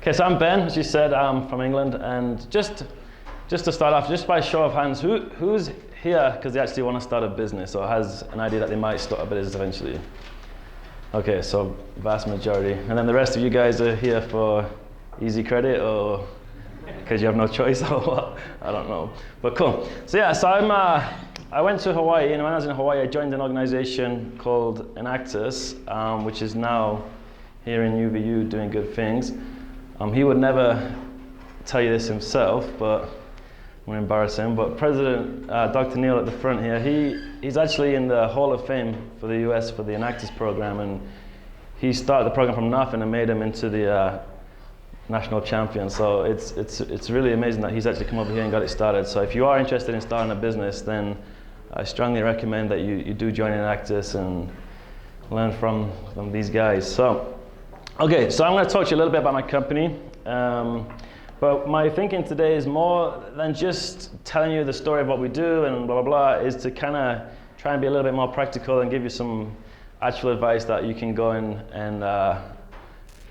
Okay, so I'm Ben, as you said. I'm from England, and just to start off, just by show of hands, who's here because they actually want to start a business or has an idea that they might start a business eventually? Okay, so vast majority. And then the rest of you guys are here for easy credit or because you have no choice or what? I don't know. But cool. So yeah, so I went to Hawaii, and when I was in Hawaii, I joined an organization called Enactus, which is now here in UVU doing good things. He would never tell you this himself, but I'm going to embarrass him. But President Dr. Neil at the front here, he's actually in the Hall of Fame for the US for the Enactus program, and he started the program from nothing and made him into the national champion. So it's really amazing that he's actually come over here and got it started. So if you are interested in starting a business, then I strongly recommend that you do join Enactus and learn from these guys. So, okay, so I'm going to talk to you a little bit about my company. But my thinking today is more than just telling you the story of what we do and blah, blah, blah, is to kind of try and be a little bit more practical and give you some actual advice that you can go in and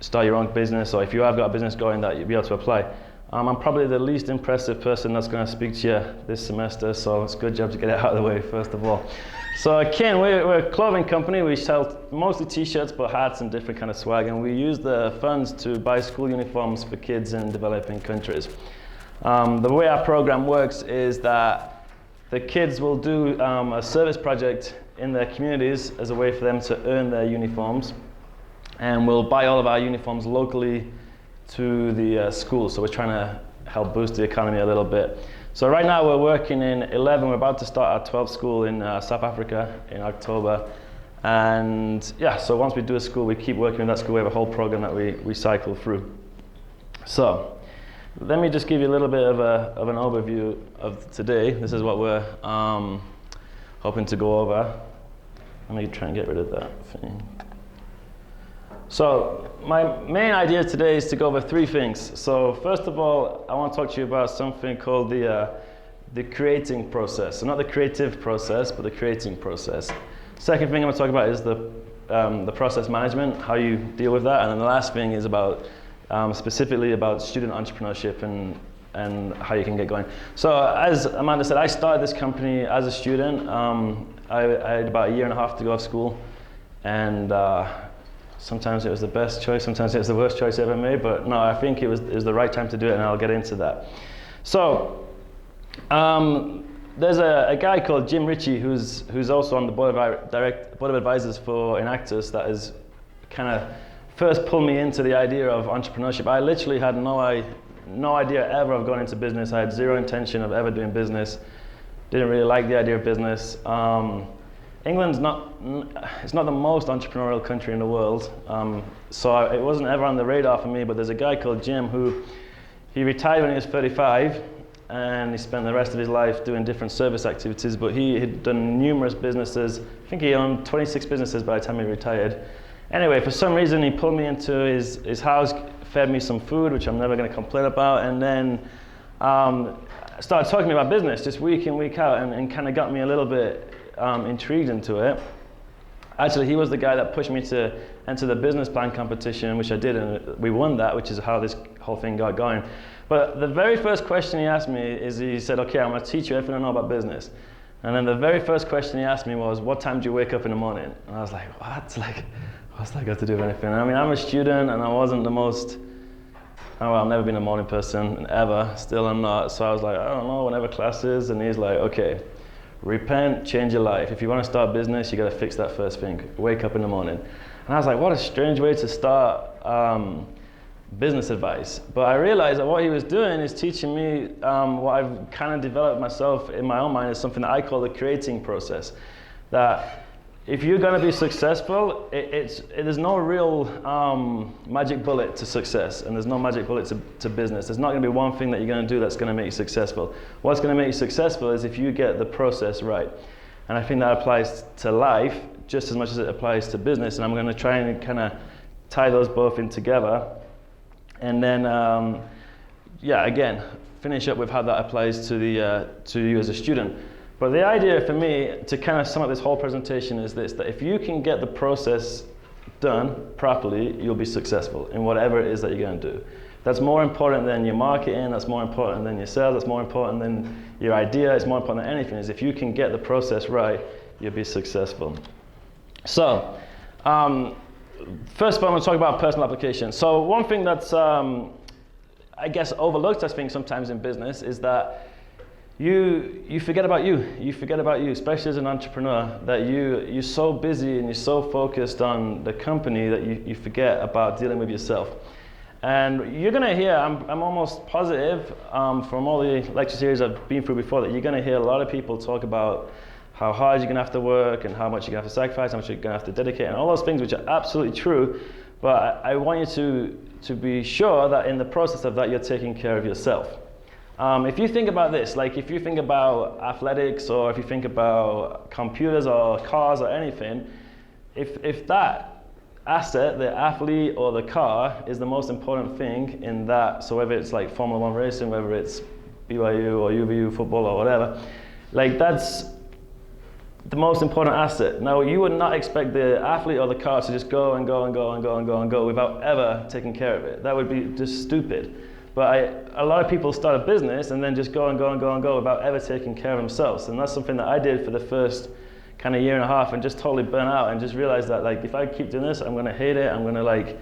start your own business, or if you have got a business going, that you'll be able to apply. I'm probably the least impressive person that's going to speak to you this semester, so it's a good job to get it out of the way first of all. So Akin, we're a clothing company. We sell mostly t-shirts, but hats and different kind of swag, and we use the funds to buy school uniforms for kids in developing countries. The way our program works is that the kids will do a service project in their communities as a way for them to earn their uniforms, and we'll buy all of our uniforms locally to the school. So we're trying to help boost the economy a little bit. So right now we're working in 11. We're about to start our 12th school in South Africa in October. And yeah, so once we do a school, we keep working with that school. We have a whole program that we cycle through. So let me just give you a little bit of an overview of today. This is what we're hoping to go over. Let me try and get rid of that thing. So my main idea today is to go over three things. So first of all, I want to talk to you about something called the creating process. So not the creative process, but the creating process. Second thing I'm going to talk about is the process management, how you deal with that. And then the last thing is about specifically about student entrepreneurship and how you can get going. So as Amanda said, I started this company as a student. I had about a year and a half to go to school, and sometimes it was the best choice, sometimes it was the worst choice I ever made, but no, I think it was the right time to do it, and I'll get into that. So there's a guy called Jim Ritchie who's also on the board of advisors for Enactus that has kind of first pulled me into the idea of entrepreneurship. I literally had no idea ever of going into business. I had zero intention of ever doing business. Didn't really like the idea of business. England's it's not the most entrepreneurial country in the world, so it wasn't ever on the radar for me. But there's a guy called Jim he retired when he was 35, and he spent the rest of his life doing different service activities. But he had done numerous businesses. I think he owned 26 businesses by the time he retired. Anyway, for some reason he pulled me into his house, fed me some food, which I'm never going to complain about, and then started talking to me about business just week in, week out, and kind of got me a little bit intrigued into it. Actually, he was the guy that pushed me to enter the business plan competition, which I did, and we won that, which is how this whole thing got going. But the very first question he asked me is, he said, okay, I'm going to teach you everything I know about business. And then the very first question he asked me was, what time do you wake up in the morning? And I was like, what? Like, what's that got to do with anything? I mean, I'm a student, and I wasn't the most, I've never been a morning person, ever. Still I'm not. So I was like, I don't know, whenever class is. And he's like, okay, repent, change your life. If you want to start a business, you got to fix that first thing. Wake up in the morning. And I was like, what a strange way to start business advice. But I realized that what he was doing is teaching me what I've kind of developed myself in my own mind is something that I call the creating process. That if you're going to be successful, there's no real magic bullet to success, and there's no magic bullet to business. There's not going to be one thing that you're going to do that's going to make you successful. What's going to make you successful is if you get the process right. And I think that applies to life just as much as it applies to business, and I'm going to try and kind of tie those both in together. And then, again, finish up with how that applies to you as a student. But the idea for me, to kind of sum up this whole presentation, is this: that if you can get the process done properly, you'll be successful in whatever it is that you're going to do. That's more important than your marketing, that's more important than your sales, that's more important than your idea, it's more important than anything. Is if you can get the process right, you'll be successful. So, first of all, I'm going to talk about personal application. So one thing that's, I guess, overlooked, I think, sometimes in business is that you forget about you. You forget about you, especially as an entrepreneur, that you're so busy and you're so focused on the company that you forget about dealing with yourself. And you're going to hear, I'm almost positive from all the lecture series I've been through before, that you're going to hear a lot of people talk about how hard you're going to have to work and how much you're going to have to sacrifice, how much you're going to have to dedicate, and all those things, which are absolutely true. But I want you to be sure that in the process of that, you're taking care of yourself. If you think about this, like if you think about athletics, or if you think about computers or cars or anything, if that asset, the athlete or the car, is the most important thing in that, so whether it's like Formula 1 racing, whether it's BYU or UVU football or whatever, like that's the most important asset. Now, you would not expect the athlete or the car to just go and go and go and go and go and go without ever taking care of it. That would be just stupid. But a lot of people start a business and then just go and go and go and go without ever taking care of themselves. And that's something that I did for the first kind of year and a half, and just totally burn out, and just realized that, like, if I keep doing this, I'm going to hate it. I'm going to like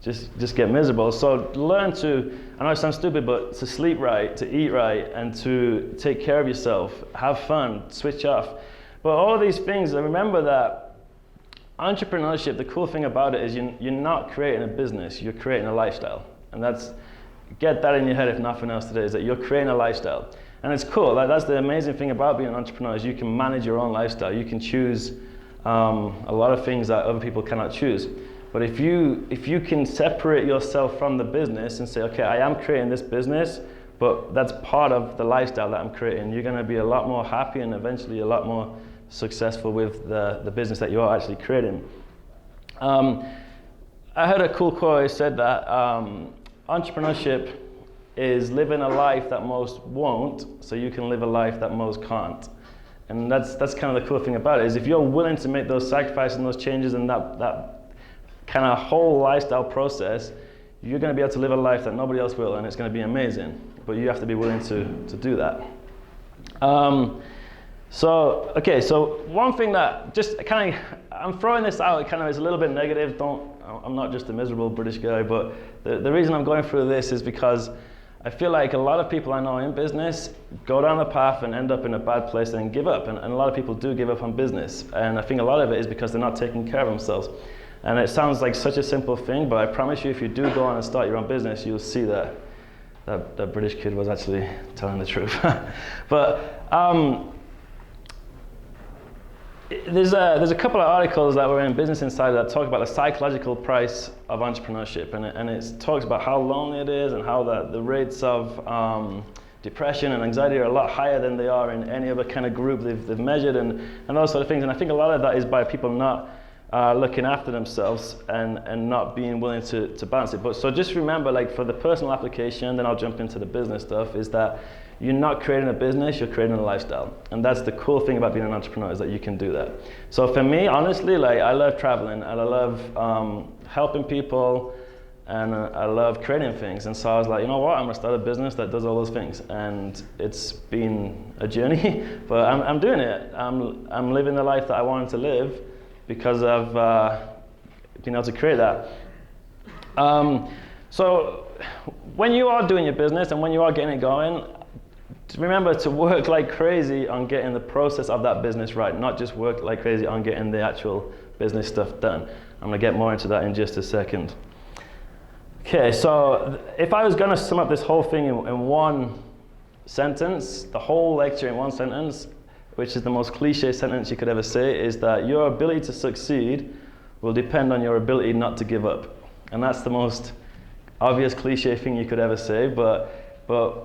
just get miserable. So learn to, I know it sounds stupid, but to sleep right, to eat right, and to take care of yourself, have fun, switch off. But all of these things, and remember that entrepreneurship, the cool thing about it is you're not creating a business, you're creating a lifestyle. And get that in your head if nothing else today, is that you're creating a lifestyle. And it's cool. Like, that's the amazing thing about being an entrepreneur, is you can manage your own lifestyle. You can choose a lot of things that other people cannot choose. But if you can separate yourself from the business and say, okay, I am creating this business, but that's part of the lifestyle that I'm creating, you're going to be a lot more happy and eventually a lot more successful with the business that you are actually creating. I heard a cool quote. It said that entrepreneurship is living a life that most won't, so you can live a life that most can't. And that's kind of the cool thing about it, is if you're willing to make those sacrifices and those changes and that kind of whole lifestyle process, you're going to be able to live a life that nobody else will, and it's going to be amazing. But you have to be willing to do that. So one thing that just kind of, I'm throwing this out, it kind of is a little bit negative. I'm not just a miserable British guy, but the reason I'm going through this is because I feel like a lot of people I know in business go down the path and end up in a bad place and give up. And a lot of people do give up on business. And I think a lot of it is because they're not taking care of themselves. And it sounds like such a simple thing, but I promise you, if you do go on and start your own business, you'll see that British kid was actually telling the truth. But there's a couple of articles that were in Business Insider that talk about the psychological price of entrepreneurship, and it talks about how lonely it is and how the rates of depression and anxiety are a lot higher than they are in any other kind of group they've measured, and those sort of things. And I think a lot of that is by people not looking after themselves and not being willing to balance it. But so just remember, like, for the personal application, then I'll jump into the business stuff, is that you're not creating a business, you're creating a lifestyle. And that's the cool thing about being an entrepreneur, is that you can do that. So for me, honestly, like, I love traveling, and I love helping people, and I love creating things. And so I was like, you know what, I'm gonna start a business that does all those things. And it's been a journey, but I'm doing it. I'm living the life that I wanted to live because I've been able to create that. So when you are doing your business and when you are getting it going, remember to work like crazy on getting the process of that business right, not just work like crazy on getting the actual business stuff done. I'm gonna get more into that in just a second. Okay, so if I was gonna sum up this whole thing in one sentence, the whole lecture in one sentence, which is the most cliche sentence you could ever say, is that your ability to succeed will depend on your ability not to give up. And that's the most obvious cliche thing you could ever say, but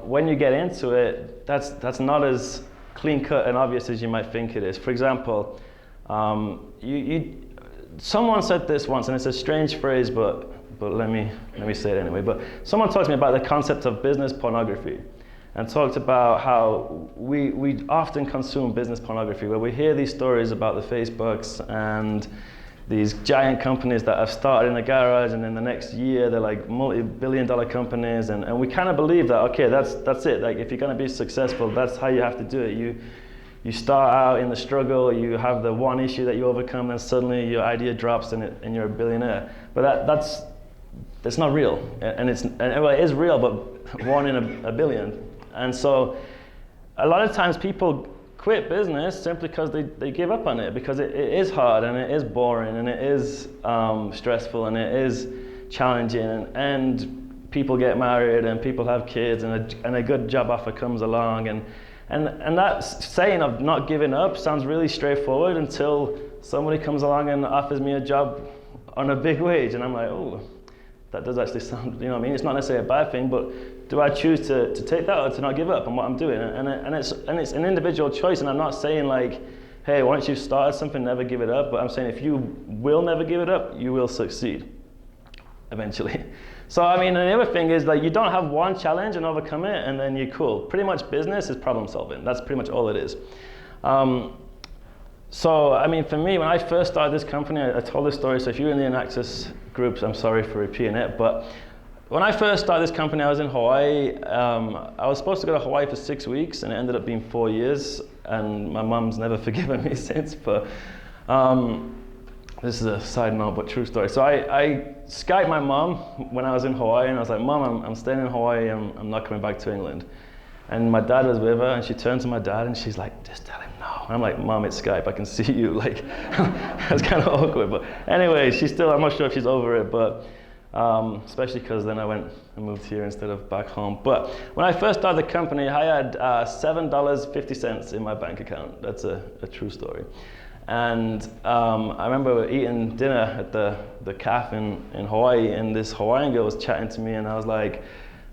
when you get into it, that's not as clean cut and obvious as you might think it is. For example, someone said this once, and it's a strange phrase, but let me say it anyway. But someone talked to me about the concept of business pornography, and talked about how we often consume business pornography, where we hear these stories about the Facebooks and these giant companies that have started in a garage, and in the next year they're like multi-billion-dollar companies, and we kind of believe that, okay, that's it. Like, if you're going to be successful, that's how you have to do it. You start out in the struggle, you have the one issue that you overcome, and suddenly your idea drops and you're a billionaire. But that's not real, and well, it is real, but one in a billion. And so a lot of times people quit business simply because they give up on it, because it is hard, and it is boring, and it is stressful, and it is challenging, and people get married, and people have kids, and a good job offer comes along, and that saying of not giving up sounds really straightforward until somebody comes along and offers me a job on a big wage, and I'm like, oh, that does actually sound, you know what I mean? It's not necessarily a bad thing, but do I choose to take that or to not give up on what I'm doing? And it's an individual choice, and I'm not saying like, hey, once you've started something, never give it up, but I'm saying if you will never give it up, you will succeed eventually. So I mean, and the other thing is, like, you don't have one challenge and overcome it and then you're cool. Pretty much business is problem solving. That's pretty much all it is. So I mean, for me, when I first started this company, I told this story, so if you're in the Inaccess groups, I'm sorry for repeating it, but when I first started this company, I was in Hawaii. I was supposed to go to Hawaii for 6 weeks, and it ended up being 4 years, and my mum's never forgiven me since, but this is a side note, but true story. So I Skyped my mum when I was in Hawaii, and I was like, Mum, I'm staying in Hawaii, I'm not coming back to England. And my dad was with her, and she turned to my dad, and she's like, just tell him no. And I'm like, Mom, it's Skype, I can see you. Like, that's kind of awkward. But anyway, I'm not sure if she's over it, but especially because then I went and moved here instead of back home. But when I first started the company, I had $7.50 in my bank account. That's a true story. And I remember eating dinner at the cafe in Hawaii, and this Hawaiian girl was chatting to me, and I was like,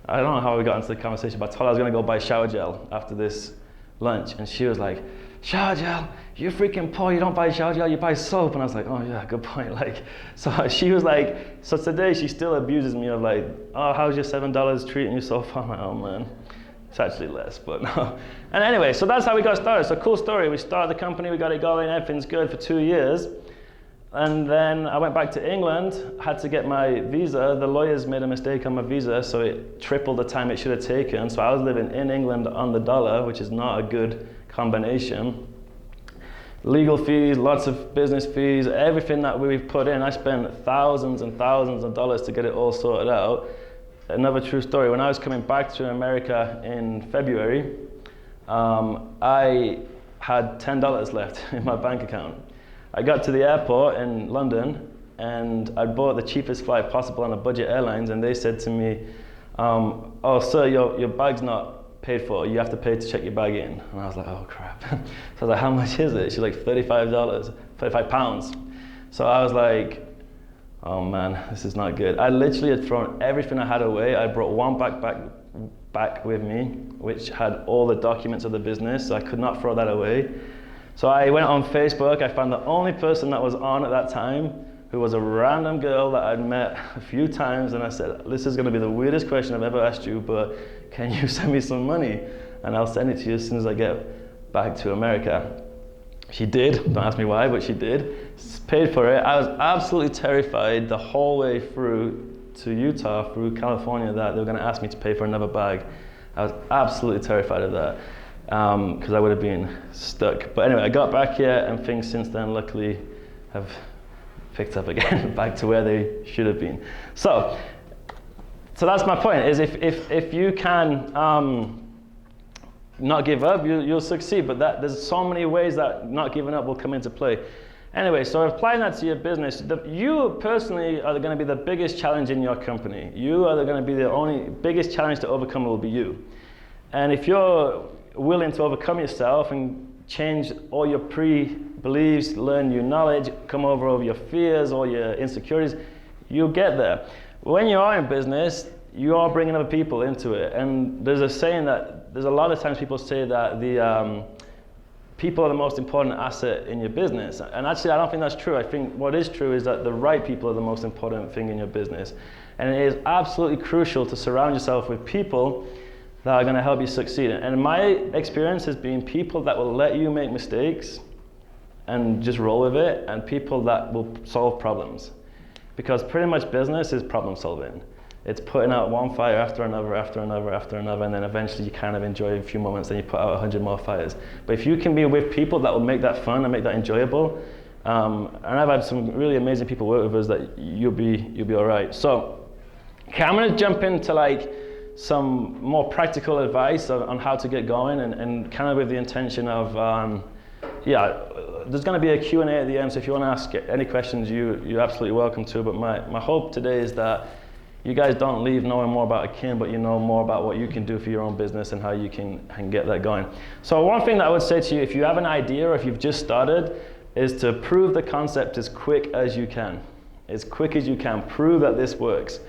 I don't know how we got into the conversation, but I told her I was going to go buy shower gel after this lunch, and she was like, shower gel? You're freaking poor, you don't buy shower gel, you buy soap. And I was like, oh yeah, good point. Like, so she was like, so today she still abuses me of like, oh, how's your $7 treating you so far? I'm like, oh man, it's actually less, but no. And anyway, so that's how we got started. So cool story, we started the company, we got it going, everything's good for 2 years. And then I went back to England, had to get my visa. The lawyers made a mistake on my visa, so it tripled the time it should have taken. So I was living in England on the dollar, which is not a good combination. Legal fees, lots of business fees, everything that we've put in. I spent thousands and thousands of dollars to get it all sorted out. Another true story, when I was coming back to America in February, I had $10 left in my bank account. I got to the airport in London, and I bought the cheapest flight possible on a budget airlines, and they said to me, oh sir, your bag's not paid for, you have to pay to check your bag in. And I was like, oh crap. So I was like, how much is it? She's like, £35. So I was like, oh man, this is not good. I literally had thrown everything I had away. I brought one backpack back with me, which had all the documents of the business, so I could not throw that away. So I went on Facebook, I found the only person that was on at that time, who was a random girl that I'd met a few times, and I said, this is gonna be the weirdest question I've ever asked you, but can you send me some money? And I'll send it to you as soon as I get back to America. She did, don't ask me why, but she did. Paid for it. I was absolutely terrified the whole way through to Utah, through California, that they were gonna ask me to pay for another bag. I was absolutely terrified of that. Because I would have been stuck. But anyway, I got back here, and things since then luckily have picked up again, back to where they should have been. So that's my point, is if you can not give up, you'll succeed, but there's so many ways that not giving up will come into play. Anyway, so applying that to your business, you personally are going to be the biggest challenge in your company. You are going to be the only biggest challenge to overcome will be you. And if you're willing to overcome yourself and change all your pre-beliefs, learn new knowledge, come over your fears, all your insecurities, you'll get there. When you are in business, you are bringing other people into it. And there's a saying that, there's a lot of times people say that the people are the most important asset in your business. And actually, I don't think that's true. I think what is true is that the right people are the most important thing in your business. And it is absolutely crucial to surround yourself with people that are going to help you succeed. And my experience has been people that will let you make mistakes and just roll with it, and people that will solve problems. Because pretty much business is problem solving. It's putting out one fire after another, after another, after another, and then eventually you kind of enjoy a few moments, then you put out 100 more fires. But if you can be with people that will make that fun and make that enjoyable, and I've had some really amazing people work with us, that you'll be all right. So, okay, I'm gonna jump into like some more practical advice on how to get going, and kind of with the intention of, there's going to be a Q&A at the end, so if you want to ask any questions, you're absolutely welcome to. But my hope today is that you guys don't leave knowing more about Akin, but you know more about what you can do for your own business and how you can get that going. So one thing that I would say to you, if you have an idea or if you've just started, is to prove the concept as quick as you can. As quick as you can, prove that this works.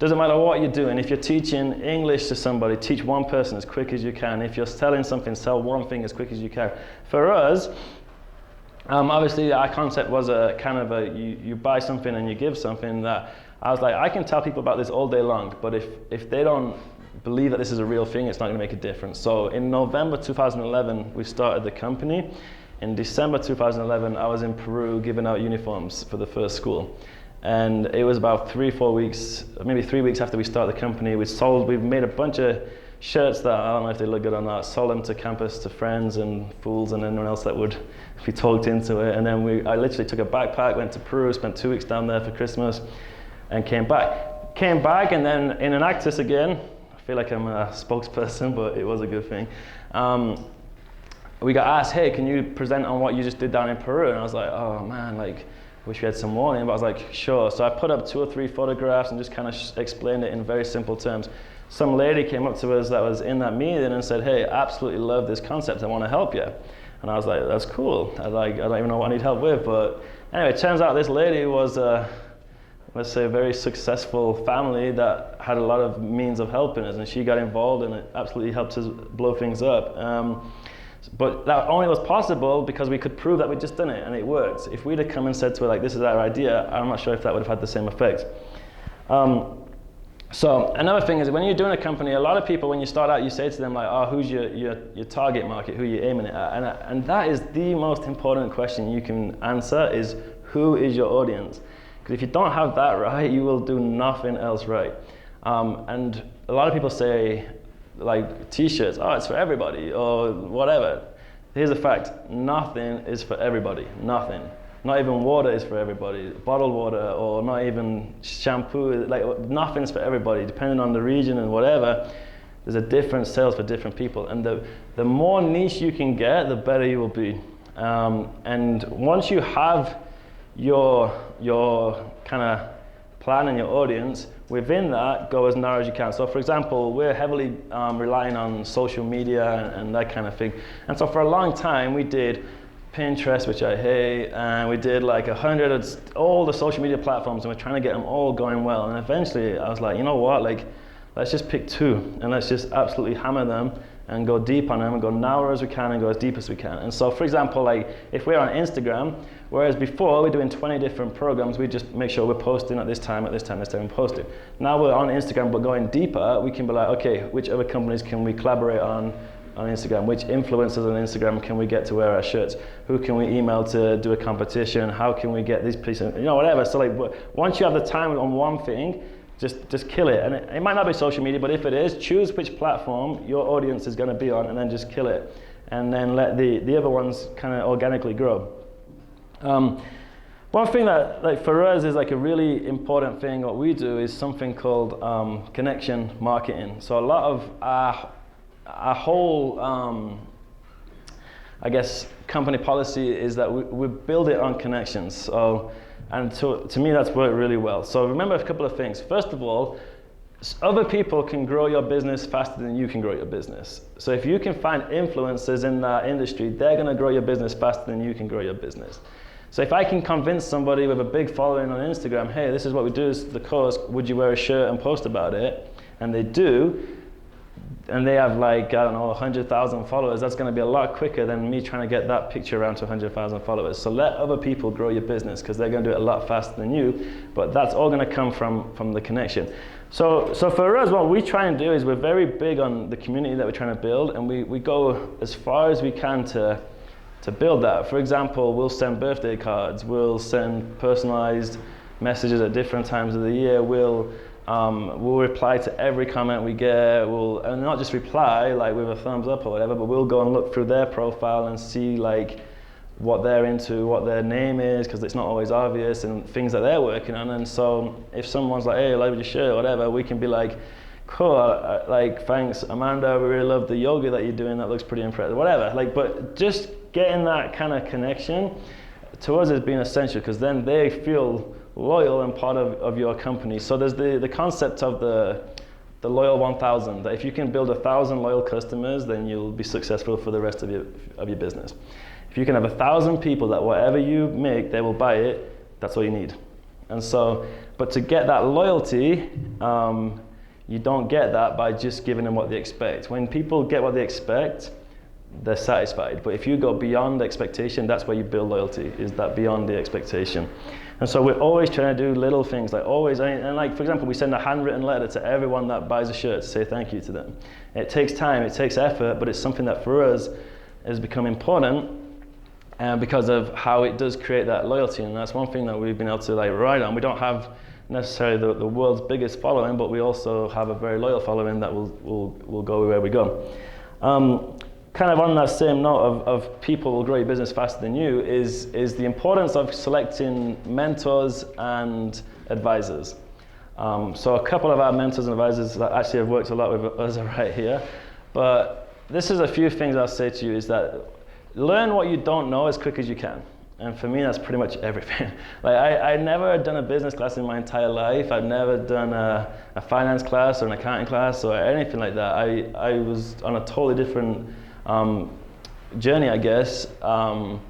Doesn't matter what you're doing. If you're teaching English to somebody, teach one person as quick as you can. If you're selling something, sell one thing as quick as you can. For us, obviously our concept was a kind of a, you buy something and you give something, that I was like, I can tell people about this all day long, but if they don't believe that this is a real thing, it's not going to make a difference. So in November 2011, we started the company. In December 2011, I was in Peru giving out uniforms for the first school. And it was about 3-4 weeks, maybe 3 weeks after we started the company, we've made a bunch of shirts that, I don't know if they look good or not, sold them to campus, to friends and fools and anyone else that would be talked into it. And then I literally took a backpack, went to Peru, spent 2 weeks down there for Christmas, and came back. And then in Enactus again, I feel like I'm a spokesperson, but it was a good thing. We got asked, hey, can you present on what you just did down in Peru? And I was like, oh man, like, wish we had some warning, but I was like, sure. So I put up 2 or 3 photographs and just kind of explained it in very simple terms. Some lady came up to us that was in that meeting and said, hey, I absolutely love this concept, I want to help you. And I was like, that's cool. I don't even know what I need help with, but anyway, it turns out this lady was, let's say, a very successful family that had a lot of means of helping us, and she got involved and it absolutely helped us blow things up. But that only was possible because we could prove that we'd just done it and it worked. If we'd have come and said to her, like, this is our idea, I'm not sure if that would have had the same effect. So another thing is, when you're doing a company, a lot of people, when you start out, you say to them, like, oh, who's your target market, who are you aiming it at? And that is the most important question you can answer, is who is your audience? Because if you don't have that right, you will do nothing else right. And a lot of people say, like, t-shirts, oh, it's for everybody, or whatever. Here's a fact, nothing is for everybody, nothing. Not even water is for everybody, bottled water, or not even shampoo, like, nothing's for everybody, depending on the region and whatever. There's a different sales for different people, and the more niche you can get, the better you will be. And once you have your kind of plan and your audience, within that, go as narrow as you can. So for example, we're heavily relying on social media and that kind of thing. And so for a long time, we did Pinterest, which I hate, and we did like 100 of all the social media platforms, and we're trying to get them all going well. And eventually I was like, you know what, like, let's just pick 2 and let's just absolutely hammer them and go deep on them and go narrow as we can and go as deep as we can. And so for example, like, if we're on Instagram, whereas before we're doing 20 different programs, we just make sure we're posting at this time, and posting. Now we're on Instagram, but going deeper, we can be like, okay, which other companies can we collaborate on Instagram? Which influencers on Instagram can we get to wear our shirts? Who can we email to do a competition? How can we get these pieces, whatever. So like, once you have the time on one thing, just kill it. And it might not be social media, but if it is, choose which platform your audience is going to be on, and then just kill it. And then let the other ones kind of organically grow. One thing that, like, for us is like a really important thing, what we do is something called connection marketing. So a lot of our whole, I guess, company policy is that we build it on connections. So, and to me, that's worked really well. So remember a couple of things. First of all, other people can grow your business faster than you can grow your business. So if you can find influencers in that industry, they're going to grow your business faster than you can grow your business. So if I can convince somebody with a big following on Instagram, hey, this is what we do, this is the course, would you wear a shirt and post about it? And they do, and they have like, I don't know, 100,000 followers, that's going to be a lot quicker than me trying to get that picture around to 100,000 followers. So let other people grow your business, because they're going to do it a lot faster than you, but that's all going to come from the connection. So for us, what we try and do is we're very big on the community that we're trying to build, and we go as far as we can to to build that. For example, we'll send birthday cards, we'll send personalized messages at different times of the year, we'll reply to every comment we get, and not just reply like with a thumbs up or whatever, but we'll go and look through their profile and see like what they're into, what their name is, because it's not always obvious, and things that they're working on. And so if someone's like, hey, I love your shirt or whatever, we can be like, cool, like thanks Amanda, we really love the yoga that you're doing, that looks pretty impressive, whatever. Like, but just getting that kind of connection to us has been essential, because then they feel loyal and part of your company. So there's the concept of the loyal 1,000, that if you can build 1,000 loyal customers, then you'll be successful for the rest of your business. If you can have 1,000 people that whatever you make, they will buy it, that's all you need. And so, but to get that loyalty, you don't get that by just giving them what they expect. When people get what they expect, they're satisfied. But if you go beyond expectation, that's where you build loyalty, is that beyond the expectation. And so we're always trying to do little things, like always, and like for example, we send a handwritten letter to everyone that buys a shirt to say thank you to them. It takes time, it takes effort, but it's something that for us has become important because of how it does create that loyalty. And that's one thing that we've been able to like ride on. We don't have necessarily the world's biggest following, but we also have a very loyal following that will go where we go. Kind of on that same note of people will grow your business faster than you is the importance of selecting mentors and advisors. So a couple of our mentors and advisors that actually have worked a lot with us are right here. But this is a few things I'll say to you, is that learn what you don't know as quick as you can. And for me, that's pretty much everything. Like I never had done a business class in my entire life. I've never done a finance class or an accounting class or anything like that. I was on a totally different journey, I guess, and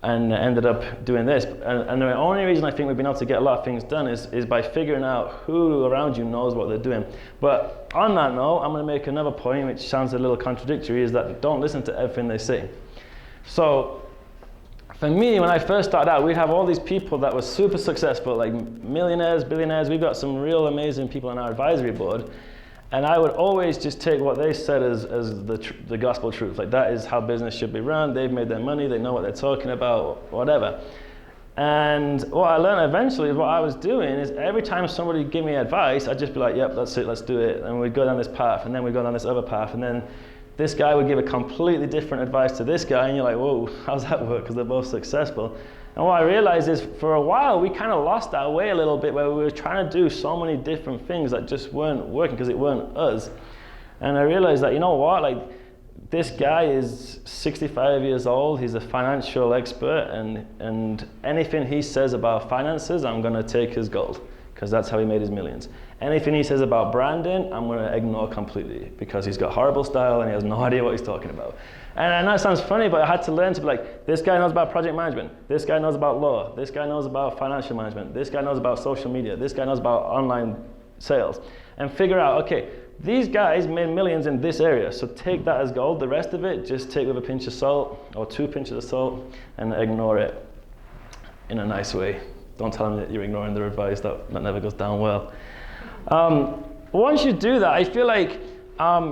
ended up doing this. And the only reason I think we've been able to get a lot of things done is by figuring out who around you knows what they're doing. But on that note, I'm going to make another point, which sounds a little contradictory, is that don't listen to everything they say. So for me, when I first started out, we'd have all these people that were super successful, like millionaires, billionaires. We've got some real amazing people on our advisory board. And I would always just take what they said as the gospel truth. Like, that is how business should be run. They've made their money. They know what they're talking about, whatever. And what I learned eventually, what I was doing is every time somebody gave me advice, I'd just be like, yep, that's it, let's do it. And we'd go down this path, and then we'd go down this other path. And then this guy would give a completely different advice to this guy, and you're like, whoa, how's that work? Because they're both successful. And what I realized is, for a while, we kind of lost our way a little bit, where we were trying to do so many different things that just weren't working because it weren't us. And I realized that, you know what, like, this guy is 65 years old, he's a financial expert, and anything he says about finances, I'm gonna take as gold, because that's how he made his millions. Anything he says about branding, I'm gonna ignore completely, because he's got horrible style and he has no idea what he's talking about. And that sounds funny, but I had to learn to be like, this guy knows about project management, this guy knows about law, this guy knows about financial management, this guy knows about social media, this guy knows about online sales, and figure out, okay, these guys made millions in this area, so take that as gold. The rest of it, just take with a pinch of salt, or 2 pinches of salt, and ignore it in a nice way. Don't tell them that you're ignoring their advice, that never goes down well. Once you do that, I feel like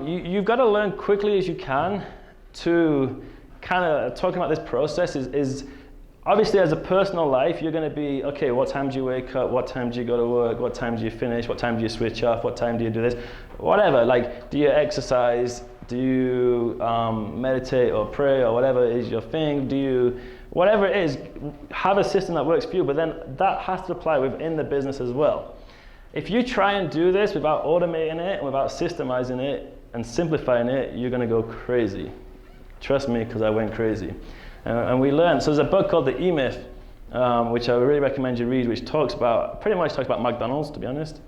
you've got to learn quickly as you can to kind of, talking about this process is obviously, as a personal life, you're going to be, okay, what time do you wake up? What time do you go to work? What time do you finish? What time do you switch off? What time do you do this? Whatever, like, do you exercise? Do you meditate or pray or whatever is your thing? Do you, whatever it is, have a system that works for you, but then that has to apply within the business as well. If you try and do this without automating it, and without systemizing it and simplifying it, you're going to go crazy. Trust me, because I went crazy. And we learned, so there's a book called The E-Myth, which I really recommend you read, which pretty much talks about McDonald's, to be honest.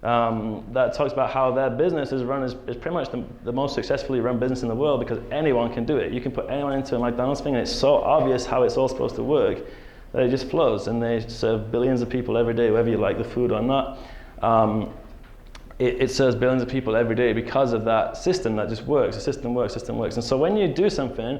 That talks about how their business is run is pretty much the most successfully run business in the world, because anyone can do it. You can put anyone into a McDonald's thing, and it's so obvious how it's all supposed to work that it just flows, and they serve billions of people every day, whether you like the food or not. It serves billions of people every day because of that system that just works. The system works. And so when you do something,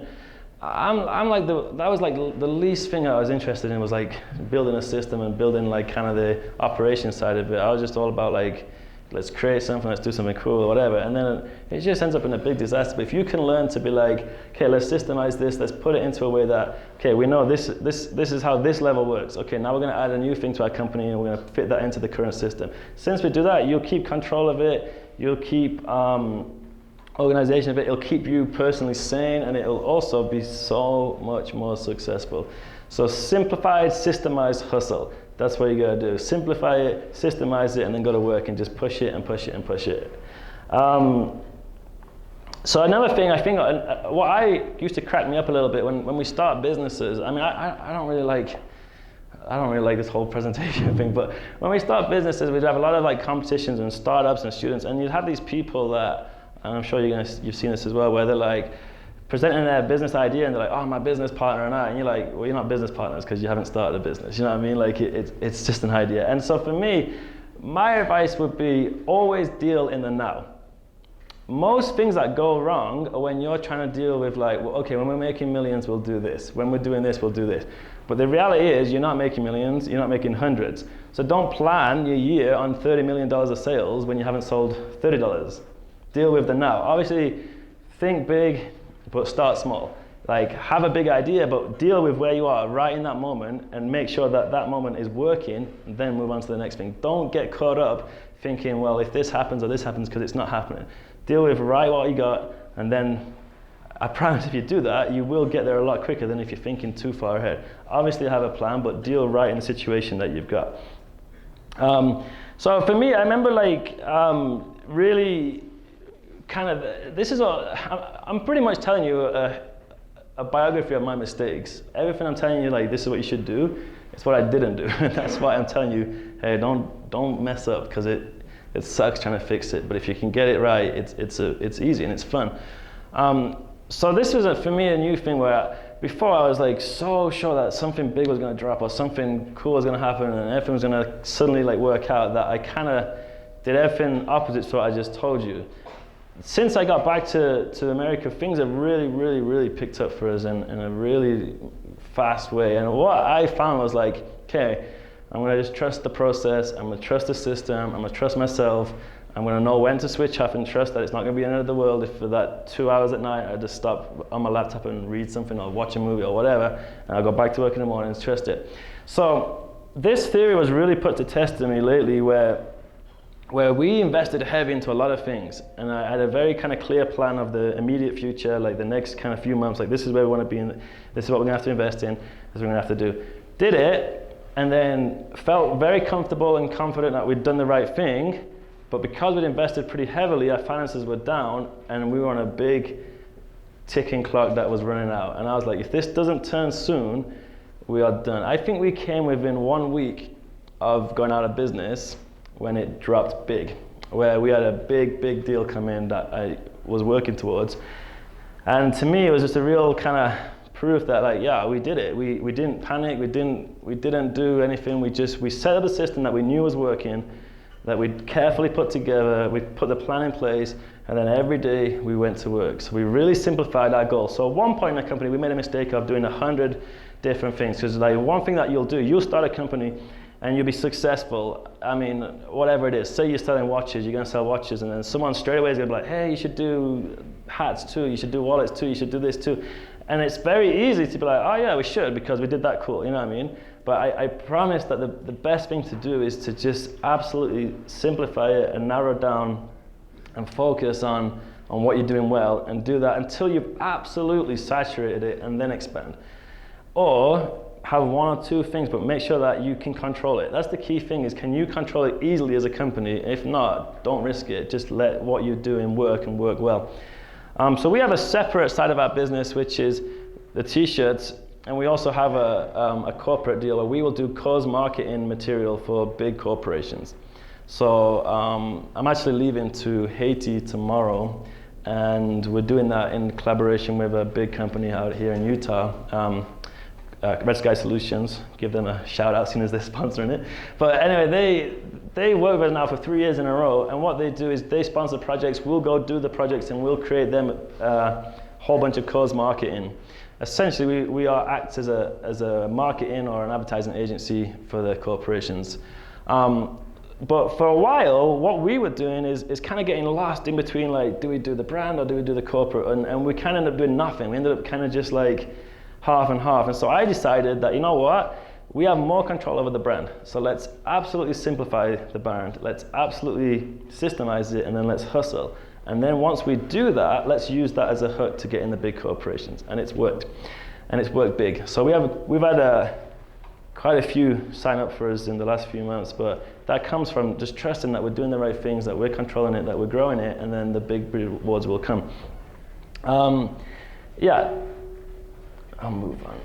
I'm like that was like the least thing I was interested in, was like building a system and building like kind of the operation side of it. I was just all about like let's create something, let's do something cool or whatever, and then it just ends up in a big disaster. But if you can learn to be like, okay, let's systemize this, let's put it into a way that, okay, we know this is how this level works. Okay, now we're going to add a new thing to our company and we're going to fit that into the current system. Since we do that, you'll keep control of it, you'll keep organization of it, it'll keep you personally sane, and it'll also be so much more successful. So simplified, systemized hustle. That's what you gotta do. Simplify it, systemize it, and then go to work and just push it and push it and push it. So another thing, I think, what I used to crack me up a little bit when we start businesses. I mean, I don't really like this whole presentation thing, but when we start businesses, we'd have a lot of like competitions and startups and students, and you'd have these people that, and I'm sure you've seen this as well, where they're like presenting their business idea and they're like, oh, my business partner and I, and you're like, well, you're not business partners because you haven't started a business, you know what I mean? Like it's just an idea. And so for me, my advice would be always deal in the now. Most things that go wrong are when you're trying to deal with like, well, okay, when we're making millions, we'll do this. When we're doing this, we'll do this. But the reality is you're not making millions, you're not making hundreds. So don't plan your year on $30 million of sales when you haven't sold $30. Deal with the now. Obviously, think big, but start small. Like, have a big idea, but deal with where you are right in that moment and make sure that that moment is working, and then move on to the next thing. Don't get caught up thinking, well, if this happens or this happens, because it's not happening. Deal with right what you got, and then I promise if you do that, you will get there a lot quicker than if you're thinking too far ahead. Obviously have a plan, but deal right in the situation that you've got. So for me, I remember like really kind of, this is I'm pretty much telling you a biography of my mistakes. Everything I'm telling you, like, this is what you should do, it's what I didn't do. That's why I'm telling you, hey, don't mess up, because it sucks trying to fix it. But if you can get it right, it's easy and it's fun. So this was for me a new thing where before I was like so sure that something big was going to drop or something cool was going to happen and everything was going to suddenly like work out, that I kind of did everything opposite to what I just told you. Since I got back to America, things have really, really, really picked up for us in a really fast way. And what I found was like, okay, I'm going to just trust the process, I'm going to trust the system, I'm going to trust myself, I'm going to know when to switch off and trust that it's not going to be the end of the world if for that 2 hours at night I just stop on my laptop and read something or watch a movie or whatever, and I'll go back to work in the morning and trust it. So this theory was really put to test in me lately where we invested heavy into a lot of things, and I had a very kind of clear plan of the immediate future, like the next kind of few months, like this is where we want to be in, this is what we're going to have to invest in, this is what we're going to have to do. Did it, and then felt very comfortable and confident that we'd done the right thing, but because we'd invested pretty heavily, our finances were down, and we were on a big ticking clock that was running out. And I was like, if this doesn't turn soon, we are done. I think we came within 1 week of going out of business when it dropped big, where we had a big deal come in that I was working towards. And to me, it was just a real kind of proof that, like, yeah, we did it. We didn't panic, we didn't do anything. We set up a system that we knew was working, that we carefully put together, we put the plan in place, and then every day we went to work. So we really simplified our goal. So at one point in the company, we made a mistake of doing 100 different things. Because like one thing that you'll do, you'll start a company and you'll be successful. I mean, whatever it is. Say you're selling watches, you're gonna sell watches, and then someone straight away is gonna be like, hey, you should do hats too, you should do wallets too, you should do this too. And it's very easy to be like, oh yeah, we should, because we did that cool, you know what I mean? But I promise that the best thing to do is to just absolutely simplify it and narrow down and focus on what you're doing well, and do that until you've absolutely saturated it, and then expand. Or have one or two things, but make sure that you can control it. That's the key thing, is can you control it easily as a company? If not, don't risk it. Just let what you're doing work and work well. So we have a separate side of our business, which is the t-shirts, and we also have a corporate deal where we will do cause marketing material for big corporations. So I'm actually leaving to Haiti tomorrow, and we're doing that in collaboration with a big company out here in Utah, Red Sky Solutions. Give them a shout out as soon as they're sponsoring it. But anyway, they work with us now for 3 years in a row, and what they do is they sponsor projects, we'll go do the projects, and we'll create them a whole bunch of cause marketing. Essentially, we act as a marketing or an advertising agency for the corporations. But for a while, what we were doing is kind of getting lost in between, like, do we do the brand or do we do the corporate? And we kind of ended up doing nothing. We ended up kind of just like half and half. And so I decided that, you know what? We have more control over the brand. So let's absolutely simplify the brand. Let's absolutely systemize it, and then let's hustle. And then once we do that, let's use that as a hook to get in the big corporations. And it's worked. And it's worked big. So we've had quite a few sign up for us in the last few months, but that comes from just trusting that we're doing the right things, that we're controlling it, that we're growing it, and then the big rewards will come. Yeah, I'll move on.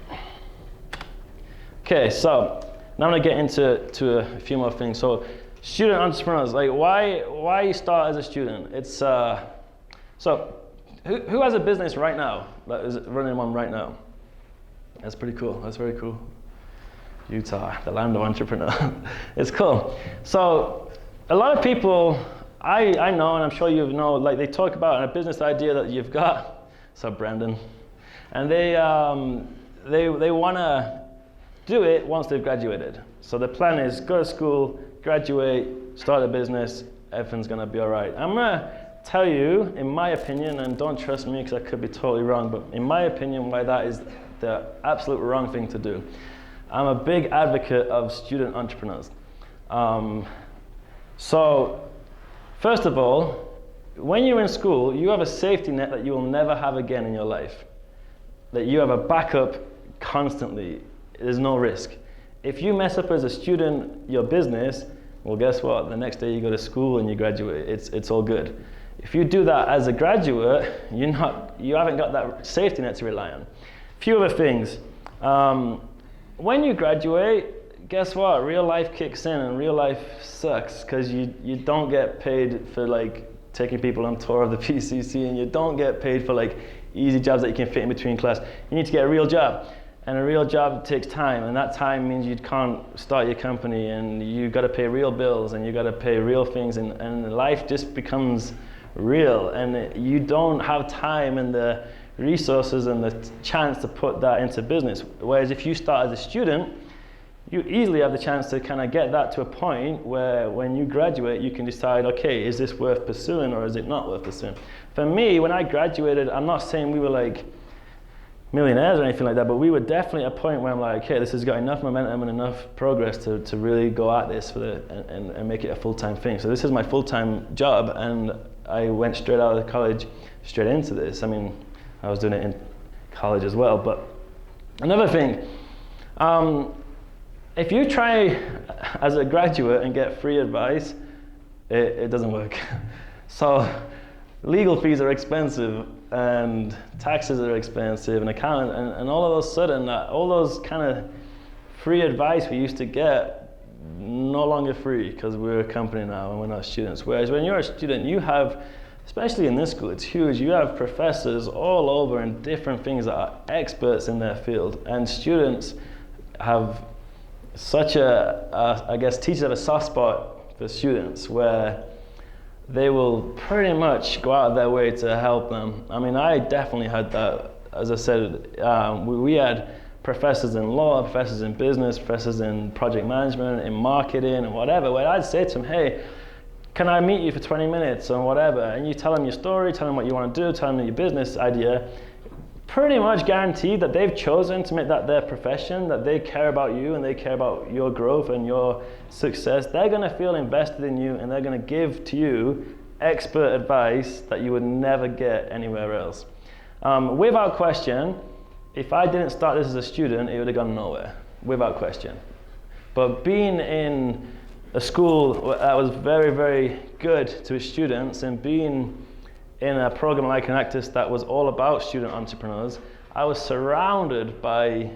Okay, so now I'm gonna get into a few more things. So, student entrepreneurs, like why you start as a student? It's so who has a business right now that is running one right now? That's pretty cool. That's very cool. Utah, the land of entrepreneurs. It's cool. So a lot of people I know, and I'm sure you know, like they talk about a business idea that you've got. So Brandon, and they want to do it once they've graduated. So the plan is go to school, graduate, start a business, everything's gonna be all right. I'm gonna tell you, in my opinion, and don't trust me because I could be totally wrong, but in my opinion, why that is the absolute wrong thing to do. I'm a big advocate of student entrepreneurs. So, first of all, when you're in school, you have a safety net that you will never have again in your life. That you have a backup constantly. There's no risk. If you mess up as a student, your business, well, guess what? The next day you go to school and you graduate. It's all good. If you do that as a graduate, you haven't got that safety net to rely on. Few other things. When you graduate, guess what? Real life kicks in, and real life sucks because you don't get paid for like taking people on tour of the PCC, and you don't get paid for like easy jobs that you can fit in between class. You need to get a real job, and a real job takes time, and that time means you can't start your company, and you got to pay real bills, and you got to pay real things, and life just becomes real, and you don't have time and the resources and the chance to put that into business. Whereas if you start as a student, you easily have the chance to kind of get that to a point where when you graduate, you can decide, okay, is this worth pursuing or is it not worth pursuing? For me, when I graduated, I'm not saying we were like millionaires or anything like that, but we were definitely at a point where I'm like, okay, this has got enough momentum and enough progress to really go at this and make it a full-time thing. So this is my full-time job, and I went straight out of college, straight into this. I mean, I was doing it in college as well. But another thing, if you try as a graduate and get free advice, it doesn't work. So legal fees are expensive, and taxes are expensive, and accounting, and all of a sudden, all those kind of free advice we used to get, no longer free because we're a company now and we're not students. Whereas when you're a student, you have, especially in this school, it's huge. You have professors all over in different things that are experts in their field, and students have such I guess teachers have a soft spot for students where they will pretty much go out of their way to help them. I mean, I definitely had that. As I said, we had professors in law, professors in business, professors in project management, in marketing, and whatever, where I'd say to them, hey, can I meet you for 20 minutes or whatever? And you tell them your story, tell them what you want to do, tell them your business idea. Pretty much guaranteed that they've chosen to make that their profession, that they care about you and they care about your growth and your success. They're going to feel invested in you, and they're going to give to you expert advice that you would never get anywhere else. Without question, if I didn't start this as a student, it would have gone nowhere, without question. But being in a school that was very, very good to its students, and being in a program like Connectus that was all about student entrepreneurs, I was surrounded by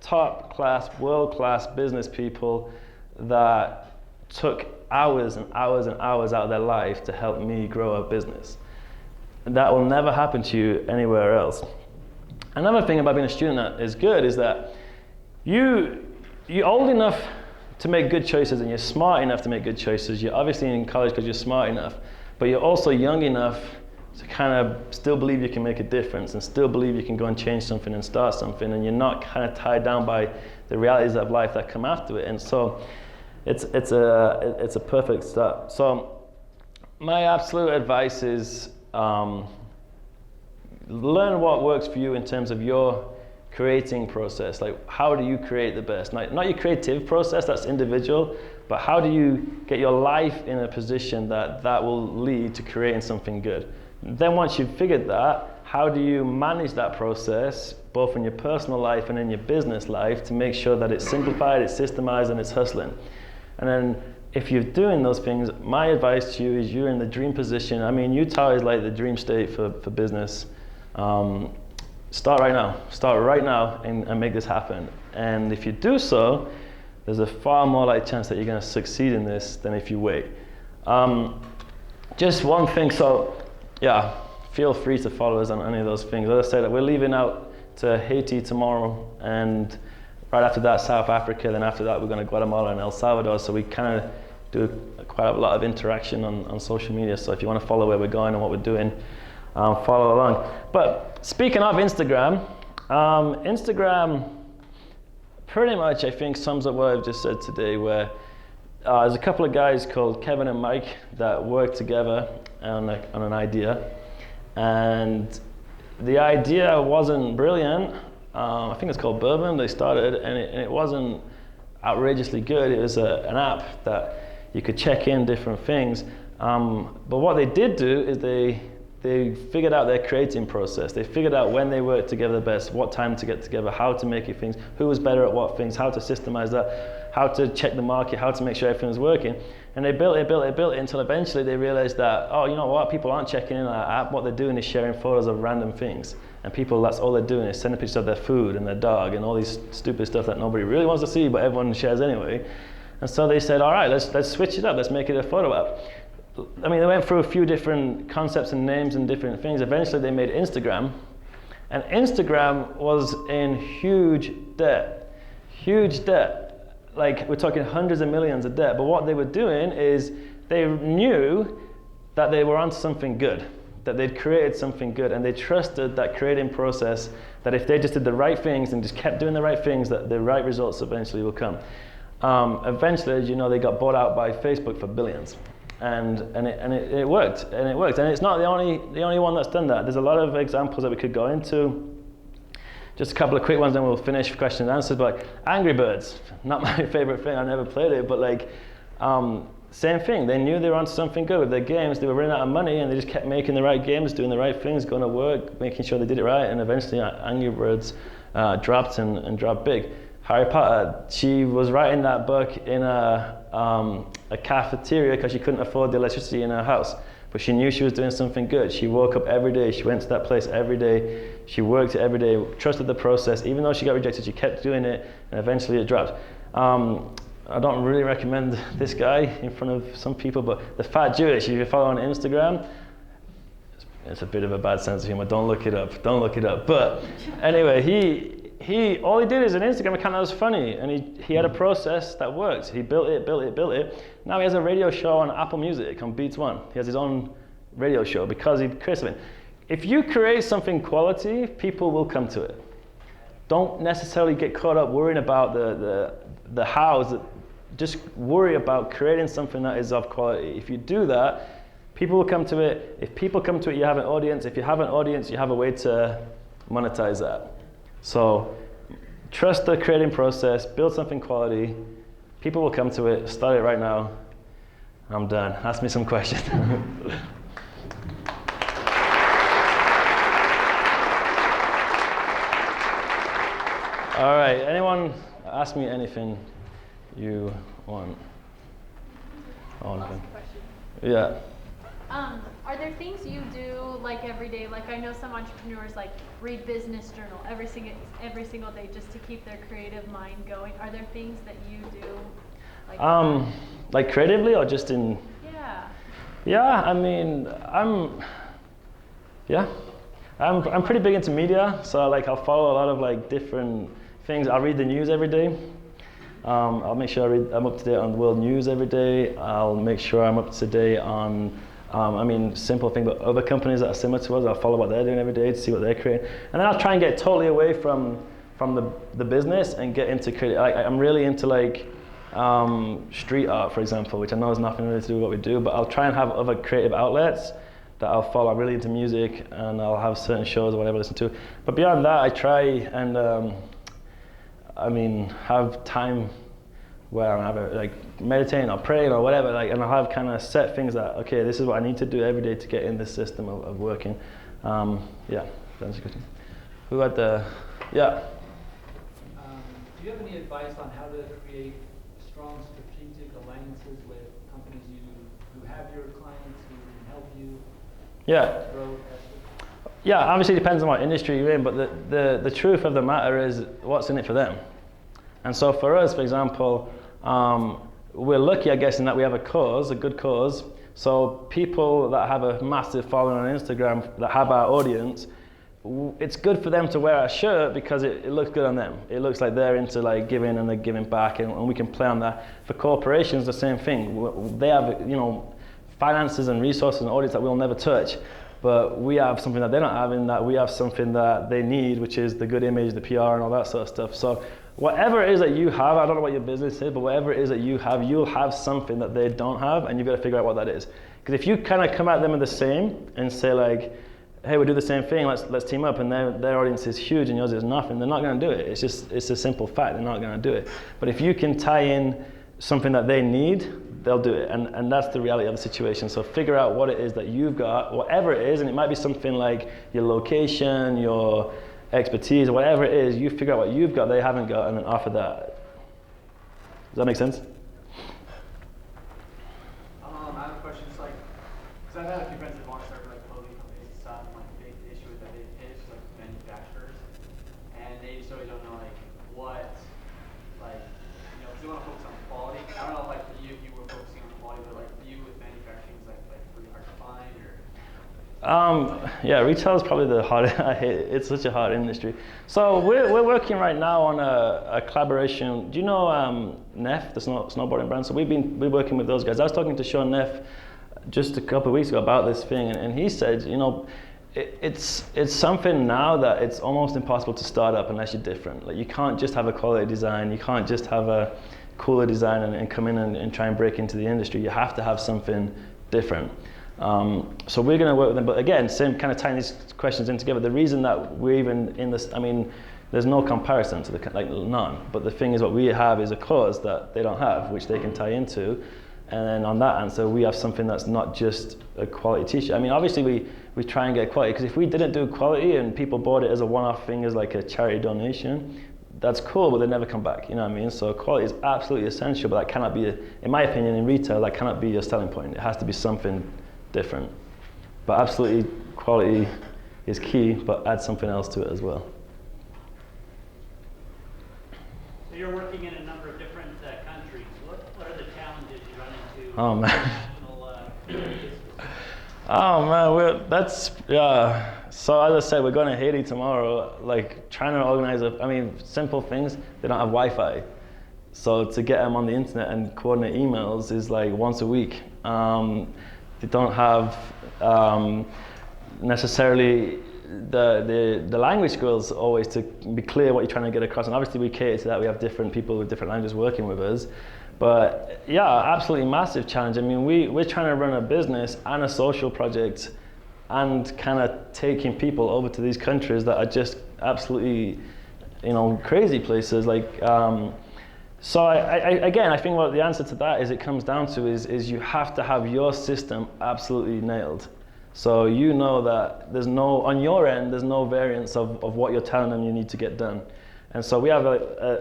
top-class, world-class business people that took hours and hours and hours out of their life to help me grow a business. And that will never happen to you anywhere else. Another thing about being a student that is good is that you're old enough to make good choices, and you're smart enough to make good choices. You're obviously in college because you're smart enough, but you're also young enough to kind of still believe you can make a difference and still believe you can go and change something and start something, and you're not kind of tied down by the realities of life that come after it. And so it's a perfect start. So my absolute advice is learn what works for you in terms of your creating process. Like, how do you create the best? Not your creative process, that's individual, but how do you get your life in a position that will lead to creating something good? Then once you've figured that, how do you manage that process, both in your personal life and in your business life, to make sure that it's simplified, it's systemized, and it's hustling? And then if you're doing those things, my advice to you is you're in the dream position. I mean, Utah is like the dream state for business. Start right now and make this happen. And if you do so, there's a far more chance that you're going to succeed in this than if you wait. Just one thing, so yeah, feel free to follow us on any of those things. As I said, we're leaving out to Haiti tomorrow, and right after that South Africa, then after that we're going to Guatemala and El Salvador, so we kind of do quite a lot of interaction on social media. So if you want to follow where we're going and what we're doing, follow along. But speaking of Instagram, Instagram pretty much I think sums up what I've just said today, where there's a couple of guys called Kevin and Mike that work together on an idea, and the idea wasn't brilliant. I think it's called Bourbon. They started, and it wasn't outrageously good. It was an app that you could check in different things. But what they did do is they figured out their creating process. They figured out when they worked together the best, what time to get together, how to make things, who was better at what things, how to systemize that, how to check the market, how to make sure everything was working. And they built it until eventually they realized that, oh, you know what, people aren't checking in on that app. What they're doing is sharing photos of random things. And people, that's all they're doing is sending pictures of their food and their dog and all these stupid stuff that nobody really wants to see, but everyone shares anyway. And so they said, all right, let's switch it up. Let's make it a photo app. I mean, they went through a few different concepts and names and different things. Eventually they made Instagram, and Instagram was in huge debt. Like, we're talking hundreds of millions of debt. But what they were doing is they knew that they were onto something good, that they'd created something good, and they trusted that creating process, that if they just did the right things and just kept doing the right things, that the right results eventually will come. Eventually, as you know, they got bought out by Facebook for billions. And it worked, and it's not the only one that's done that. There's a lot of examples that we could go into. Just a couple of quick ones, then we'll finish questions and answers. But Angry Birds, not my favorite thing. I never played it, but same thing. They knew they were onto something good with their games. They were running out of money, and they just kept making the right games, doing the right things, going to work, making sure they did it right. And eventually, Angry Birds dropped and dropped big. Harry Potter, she was writing that book in a cafeteria because she couldn't afford the electricity in her house. But she knew she was doing something good. She woke up every day, she went to that place every day, she worked it every day, trusted the process. Even though she got rejected, she kept doing it, and eventually it dropped. I don't really recommend this guy in front of some people, but the Fat Jewish, if you follow on Instagram, it's a bit of a bad sense of humor. Don't look it up. But anyway, he all he did is an Instagram account that was funny, and he had a process that worked. He built it. Now he has a radio show on Apple Music, on Beats One. He has his own radio show because he creates something. If you create something quality, people will come to it. Don't necessarily get caught up worrying about the hows. Just worry about creating something that is of quality. If you do that, people will come to it. If people come to it, you have an audience. If you have an audience, you have a way to monetize that. So trust the creating process, build something quality, people will come to it. Start it right now. I'm done. Ask me some questions. All right, anyone ask me anything you want? Yeah. Are there things you do every day? I know some entrepreneurs read business journal every single day just to keep their creative mind going. Are there things that you do? Creatively or just in? Yeah. Yeah, I mean, I'm pretty big into media, so I'll follow a lot of different things. I'll read the news every day. I'll make sure I'm up to date on world news every day. I'll make sure I'm up to date on simple thing, but other companies that are similar to us, I'll follow what they're doing every day to see what they're creating. And then I'll try and get totally away from the business and get into creative. I'm really into street art, for example, which I know has nothing really to do with what we do, but I'll try and have other creative outlets that I'll follow. I'm really into music, and I'll have certain shows or whatever I listen to. But beyond that, I try and have time where I'm either like meditating or praying or whatever, like, and I'll have kind of set things that, okay, this is what I need to do every day to get in this system of working. Yeah, that's a good thing. Who had the, yeah. Do you have any advice on how to create strong strategic alliances with companies who have your clients, who can help you grow faster? Yeah, obviously it depends on what industry you're in, but the truth of the matter is what's in it for them. And so for us, for example, we're lucky, I guess, in that we have a good cause. So people that have a massive following on Instagram, that have our audience, it's good for them to wear our shirt because it looks good on them. It looks like they're into like giving and they're giving back, and we can play on that. For corporations, the same thing. They have, finances and resources and audience that we'll never touch. But we have something that they don't have, in that we have something that they need, which is the good image, the PR, and all that sort of stuff. So whatever it is that you have, I don't know what your business is, but whatever it is that you have, you'll have something that they don't have, and you've got to figure out what that is. Because if you kind of come at them with the same and say like, hey, we do the same thing, let's team up, and their audience is huge and yours is nothing, they're not going to do it. It's a simple fact, they're not going to do it. But if you can tie in something that they need, they'll do it, and that's the reality of the situation. So figure out what it is that you've got, whatever it is, and it might be something like your location, your expertise, or whatever it is, you figure out what you've got they haven't got, and then offer that. Does that make sense? I have a question. It's like, because I've had a few friends that want to start like clothing companies and stuff, and like the big issue that they face like manufacturers, and they just always don't know like what, like, because they want to focus on quality. I don't know if like for you, if you were focusing on quality, but like for you with manufacturing, is like pretty hard to find, or? Yeah, retail is probably the hardest. I hate it. It's such a hard industry. So we're working right now on a collaboration. Do you know Neff, the snowboarding brand? So we're working with those guys. I was talking to Sean Neff just a couple of weeks ago about this thing, and he said, it's something now that it's almost impossible to start up unless you're different. Like, you can't just have a quality design. You can't just have a cooler design and come in and try and break into the industry. You have to have something different. So we're going to work with them, but again, same kind of tying these questions in together. The reason that we're even in this, there's no comparison to none. But the thing is, what we have is a cause that they don't have, which they can tie into. And then on that answer, we have something that's not just a quality t-shirt. Obviously we try and get quality, because if we didn't do quality and people bought it as a one-off thing, as like a charity donation, that's cool, but they never come back, So quality is absolutely essential, but that cannot be, in my opinion, in retail, that cannot be your selling point. It has to be something different. But absolutely, quality is key, but add something else to it as well. So you're working in a number of different countries. What are the challenges you run into? Oh man. So as I said, we're going to Haiti tomorrow. Like, trying to organize simple things. They don't have Wi-Fi, so to get them on the internet and coordinate emails is like once a week. They don't have necessarily the language skills always to be clear what you're trying to get across. And obviously we cater to that. We have different people with different languages working with us. But yeah, absolutely massive challenge. We're trying to run a business and a social project and kind of taking people over to these countries that are just absolutely, crazy places. So I think what the answer to that is, it comes down to is you have to have your system absolutely nailed. So that on your end, there's no variance of what you're telling them you need to get done. And so we have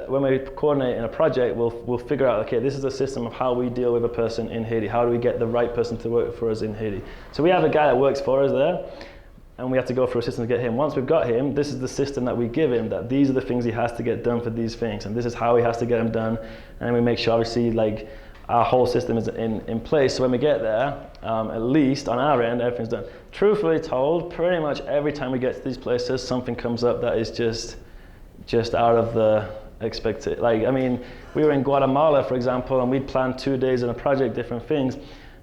when we coordinate in a project, we'll figure out, okay, this is a system of how we deal with a person in Haiti. How do we get the right person to work for us in Haiti? So we have a guy that works for us there, and we have to go through a system to get him. Once we've got him, this is the system that we give him, that these are the things he has to get done for these things, and this is how he has to get them done. And then we make sure, obviously, like, our whole system is in place, so when we get there, at least on our end, everything's done. Truthfully told, pretty much every time we get to these places, something comes up that is just out of the expected. We were in Guatemala, for example, and we'd planned 2 days in a project, different things,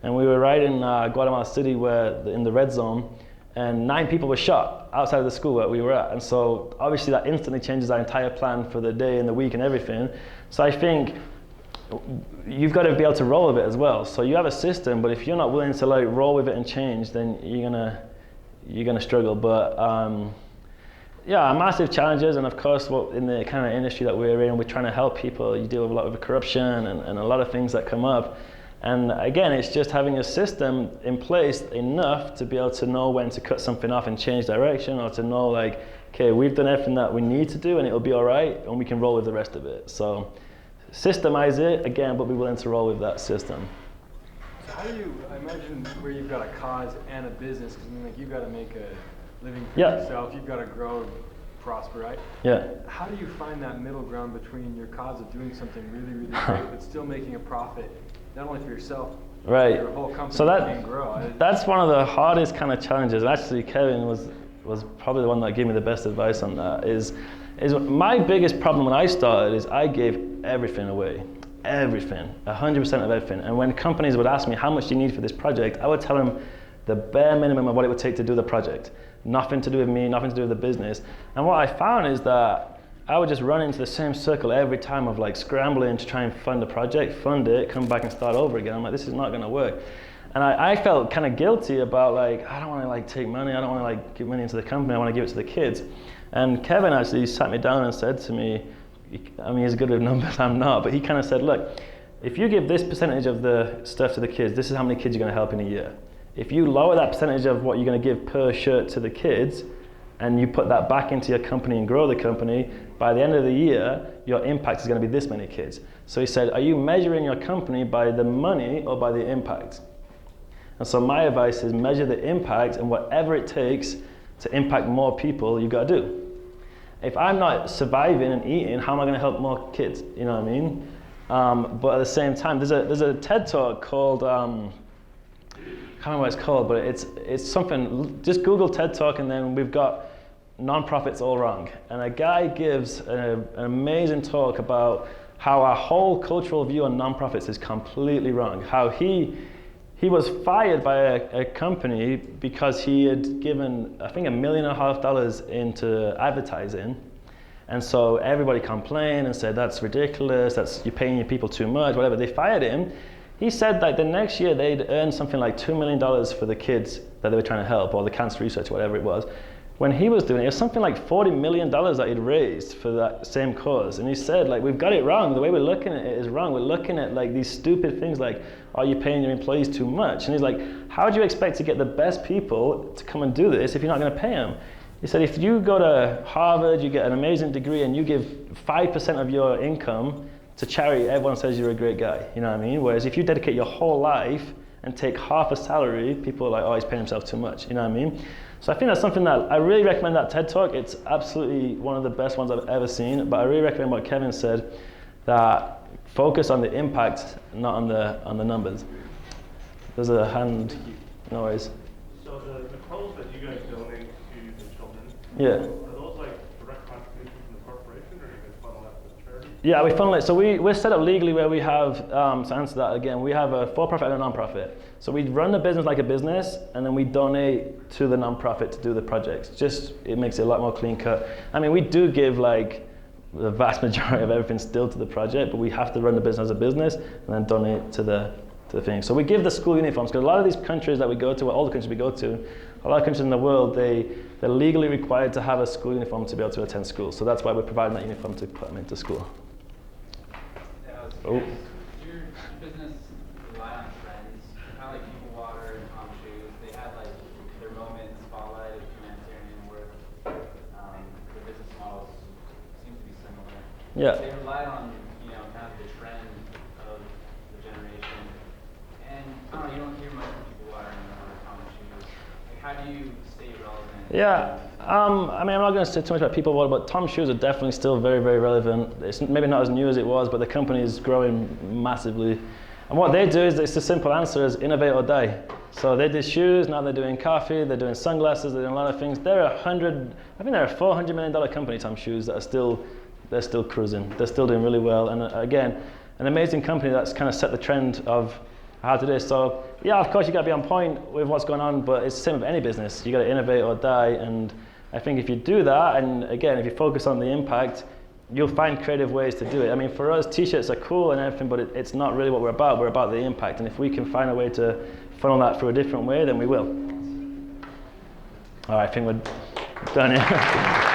and we were right in Guatemala City, in the red zone, and 9 people were shot outside of the school where we were at. And so obviously that instantly changes our entire plan for the day and the week and everything. So I think you've got to be able to roll with it as well. So you have a system, but if you're not willing to like roll with it and change, then you're gonna struggle. But yeah, massive challenges, and of course, in the kind of industry that we're in, we're trying to help people. You deal with a lot of corruption and a lot of things that come up. And again, it's just having a system in place enough to be able to know when to cut something off and change direction, or to know like, okay, we've done everything that we need to do and it'll be all right, and we can roll with the rest of it. So systemize it, again, but be willing to roll with that system. So how do you, I imagine where you've got a cause and a business, because like you've got to make a living for yourself, you've got to grow, prosper, right? Yeah. How do you find that middle ground between your cause of doing something really, really great, but still making a profit, not only for yourself, right. but your whole company so can grow? That's one of the hardest kind of challenges. And actually, Kevin was probably the one that gave me the best advice on that. Is my biggest problem when I started is I gave everything away. Everything, 100% of everything. And when companies would ask me, how much do you need for this project? I would tell them the bare minimum of what it would take to do the project. Nothing to do with me, nothing to do with the business. And what I found is that I would just run into the same circle every time of like scrambling to try and fund a project, fund it, come back and start over again. I'm like, this is not gonna work. And I felt kind of guilty about like, I don't wanna like take money, I don't wanna like give money into the company, I wanna give it to the kids. And Kevin actually sat me down and said to me, I mean, he's good with numbers, I'm not, but he kind of said, look, if you give this percentage of the stuff to the kids, this is how many kids you're gonna help in a year. If you lower that percentage of what you're gonna give per shirt to the kids, and you put that back into your company and grow the company, by the end of the year, your impact is gonna be this many kids. So he said, are you measuring your company by the money or by the impact? And so my advice is measure the impact, and whatever it takes to impact more people, you gotta do. If I'm not surviving and eating, how am I gonna help more kids? You know what I mean? But at the same time, there's a TED talk called, I can't remember what it's called, but it's something, just Google TED talk, and then we've got nonprofits all wrong. And a guy gives an amazing talk about how our whole cultural view on nonprofits is completely wrong. How he was fired by a company because he had given, I think, $1.5 million into advertising. And so everybody complained and said, that's ridiculous, you're paying your people too much, whatever. They fired him. He said that the next year they'd earned something like $2 million for the kids that they were trying to help, or the cancer research, whatever it was. When he was doing it, it was something like $40 million that he'd raised for that same cause. And he said, like, we've got it wrong. The way we're looking at it is wrong. We're looking at like these stupid things like, are you paying your employees too much? And he's like, how do you expect to get the best people to come and do this if you're not gonna pay them? He said, if you go to Harvard, you get an amazing degree, and you give 5% of your income to charity, everyone says you're a great guy, you know what I mean? Whereas if you dedicate your whole life and take half a salary, people are like, oh, he's paying himself too much, you know what I mean? So I think that's something that I really recommend, that TED Talk. It's absolutely one of the best ones I've ever seen, but I really recommend what Kevin said, that focus on the impact, not on the numbers. There's a hand, no worries. So the clothes that you guys donate to the children, Yeah. are those like direct contributions from the corporation, or do you guys funnel that to charity? Yeah, we funnel it. So we're set up legally where we have, to answer that again, we have a for-profit and a non-profit. So we run the business like a business, and then we donate to the non-profit to do the projects. Just, it makes it a lot more clean cut. I mean, we do give like the vast majority of everything still to the project, but we have to run the business as a business and then donate to the thing. So we give the school uniforms, because a lot of these countries that we go to, all the countries we go to, a lot of countries in the world, they're legally required to have a school uniform to be able to attend school. So that's why we're providing that uniform to put them into school. Oh. Your business rely on trends, kind of like People Water and Tom Shoes. They had like their moment in spotlight of humanitarian work. The business models seem to be similar. Yeah. They rely on, kind of the trend of the generation. And I don't know, you don't hear much from People Water anymore, or Tom Shoes. Like, how do you stay relevant? Yeah. I mean, I'm not going to say too much about People Water, but Tom Shoes are definitely still very, very relevant. It's maybe not as new as it was, but the company is growing massively. And what they do is, it's the simple answer is innovate or die. So they did shoes, now they're doing coffee, they're doing sunglasses, they're doing a lot of things. They're a $400 million company, Tom Shoes, they're still cruising. They're still doing really well. And again, an amazing company that's kind of set the trend of how to do this. So yeah, of course you got to be on point with what's going on, but it's the same with any business. You got to innovate or die. And I think if you do that, and again, if you focus on the impact, you'll find creative ways to do it. I mean, for us, t-shirts are cool and everything, but it's not really what we're about. We're about the impact, and if we can find a way to funnel that through a different way, then we will. All right, I think we're done here.